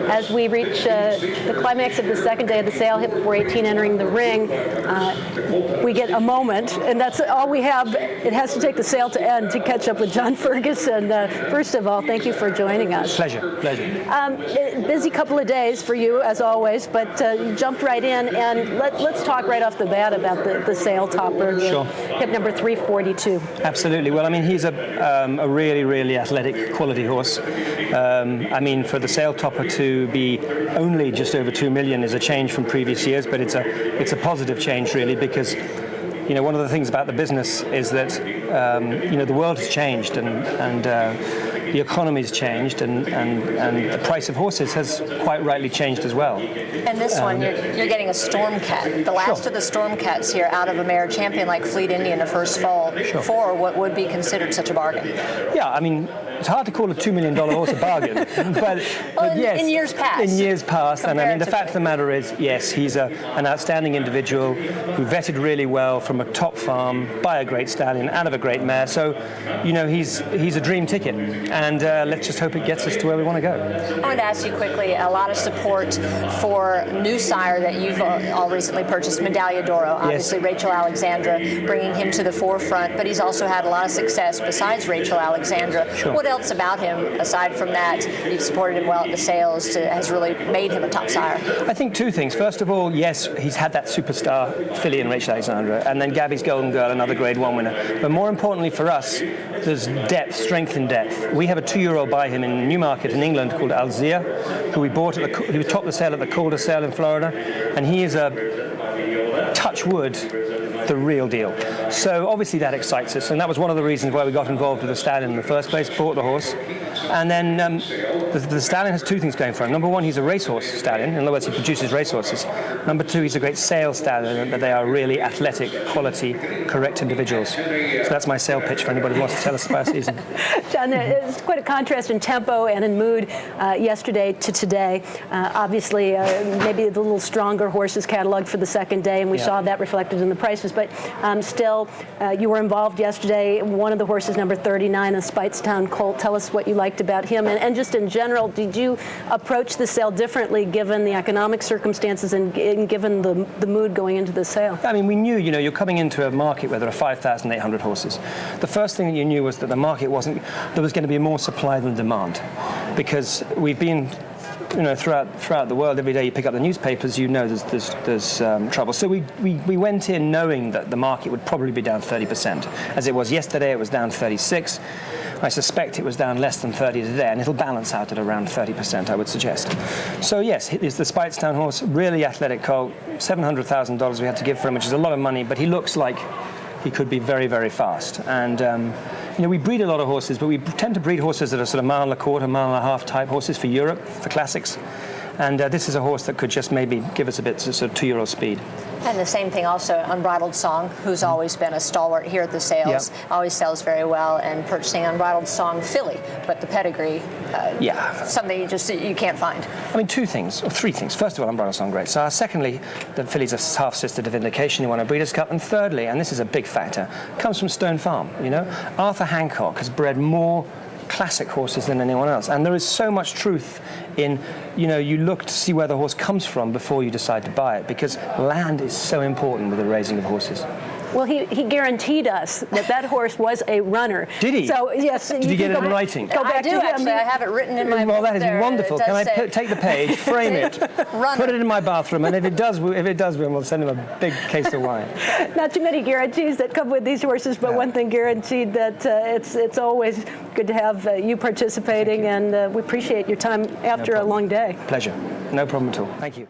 as we reach the climax of the second day of the sale, hit before 18 entering the ring, we get a moment, and that's all we have. It has to take the sale to end to catch up with John Ferguson. First of all, thank you for joining us. Pleasure. Busy couple of days for you, as always, but you jumped right in, and let's talk right off the bat about the sale topper, Sure. hip number 342. Absolutely. Well, I mean, he's a really, really athletic quality horse. I mean, for the sale topper to be only just over 2 million is a change from previous years, but it's a positive change, really, because one of the things about the business is that the world has changed, and the economy's changed, and the price of horses has quite rightly changed as well. And this one, you're getting a Storm Cat, the last of the Storm Cats here out of a mare champion like Fleet Indian, the first fall for what would be considered such a bargain. Yeah, I mean, it's hard to call a $2 million horse a bargain, but yes, in years past. In years past, and I mean, the fact of the matter is, yes, he's an outstanding individual who vetted really well from a top farm, by a great stallion, out of a great mare. So, he's a dream ticket, and let's just hope it gets us to where we want to go. I wanted to ask you quickly, a lot of support for new sire that you've all recently purchased, Medallia dOro. Obviously, yes. Rachel Alexandra bringing him to the forefront, but he's also had a lot of success besides Rachel Alexandra. Sure. What else about him, aside from that, you've supported him well at the sales, has really made him a top sire? I think two things. First of all, yes, he's had that superstar filly in Rachel Alexandra, and then Gabby's Golden Girl, another Grade 1 winner. But more importantly for us, there's depth, strength in depth. We have a 2-year-old by him in Newmarket in England called Alzir, who we bought he was top of the sale at the Calder sale in Florida, and he is a touch wood, the real deal. So obviously that excites us, and that was one of the reasons why we got involved with the stallion in the first place, bought the horse. And then the stallion has two things going for him. Number one, he's a racehorse stallion. In other words, he produces racehorses. Number two, he's a great sales stallion, but they are really athletic, quality, correct individuals. So that's my sale pitch for anybody who wants to tell us about our season. John, it's quite a contrast in tempo and in mood yesterday to today. Obviously, maybe the little stronger horses cataloged for the second day, and we saw that reflected in the prices. But still, you were involved yesterday. One of the horses, number 39, the Speightstown Colt. Tell us what you liked about him. And just in general, did you approach the sale differently given the economic circumstances and given the mood going into the sale? I mean, we knew, you're coming into a market where there are 5,800 horses. The first thing that you knew was that the market there was going to be more supply than demand, because we've been throughout the world, every day you pick up the newspapers, there's trouble. So we went in knowing that the market would probably be down 30%. As it was yesterday, it was down 36. I suspect it was down less than 30 today, and it'll balance out at around 30%, I would suggest. So yes, it's the Speightstown horse, really athletic colt, $700,000 we had to give for him, which is a lot of money, but he looks like he could be very, very fast. And we breed a lot of horses, but we tend to breed horses that are sort of mile and a quarter, mile and a half type horses for Europe, for classics. And this is a horse that could just maybe give us a bit of sort of 2-year-old speed. And the same thing also, Unbridled Song, who's always been a stalwart here at the sales, always sells very well, and purchasing Unbridled Song filly, but the pedigree, something you can't find. I mean, two things, or three things. First of all, Unbridled Song, great. So secondly, the filly's a half-sister to Vindication, who won a Breeders' Cup. And thirdly, and this is a big factor, comes from Stone Farm, Arthur Hancock has bred more classic horses than anyone else, and there is so much truth in you look to see where the horse comes from before you decide to buy it, because land is so important with the raising of horses. Well, he guaranteed us that horse was a runner. Did he? So yes. Did you get it in writing? I do actually. I have it written in my book. Well, that is there. wonderful. Can I take the page, frame it, put it in my bathroom, and if it does win, we'll send him a big case of wine. Not too many guarantees that come with these horses, but one thing guaranteed, that it's always good to have you participating, and we appreciate your time after a long day. Pleasure. No problem at all. Thank you.